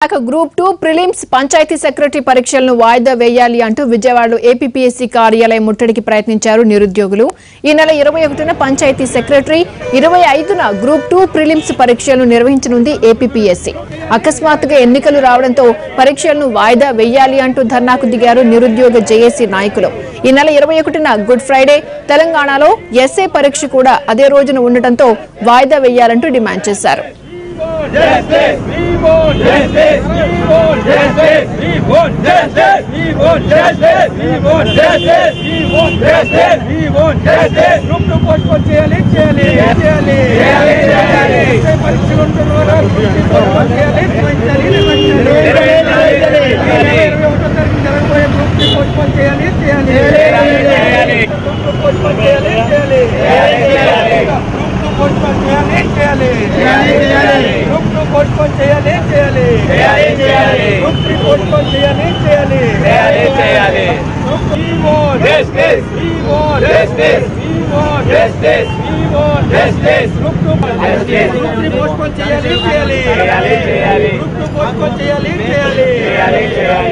Group 2 prelims panchayat secretary పరీక్షలను వాయిదా వేయాలి అంటూ విజయవాడలో ఏపీపీఎస్సీ కార్యాలయం ముట్టడికి ప్రయత్నించారు నిరుద్యోగులు. ఈ నెల 21న పంచాయతీ సెక్రటరీ, 25న గ్రూప్ 2 ప్రిలిమ్స్ పరీక్షలను నిర్వహించనుంది ఏపీపీఎస్సీ. అకస్మాత్తుగా ఎన్నికలు రావడంతో పరీక్షలను వాయిదా వేయాలి అంటూ ధర్నాకు దిగారు నిరుద్యోగ జేఏసీ నాయకులు. ఈ నెల 21న గుడ్ ఫ్రైడే, తెలంగాణలో ఎస్ఏ పరీక్ష కూడా అదే రోజున ఉండటంతో వాయిదా వేయాలంటూ డిమాండ్ చేశారు. Justice, we want justice, we want justice, we want justice, we want justice, we want justice, we want justice, we want justice. Group 2 postpone చేయాలి చేయాలి చేయాలి చేయాలి చేయాలి. పరీక్షలు ఉంటున్నారా? postpone చేయాలి postpone చేయాలి చేయాలి చేయాలి. Group 2 postpone చేయాలి చేయాలి చేయాలి. postpone చేయాలి చేయాలి చేయాలి. Group 2 postpone చేయాలి చేయాలి చేయాలి చేయాలి. Group 3 postpone చేయాలి చేయాలి చేయాలి చేయాలి. We want justice, we want justice, we want justice, we want justice. Group 2 justice. Group 3 postpone చేయాలి చేయాలి చేయాలి చేయాలి. Group 2 postpone చేయాలి చేయాలి చేయాలి చేయాలి.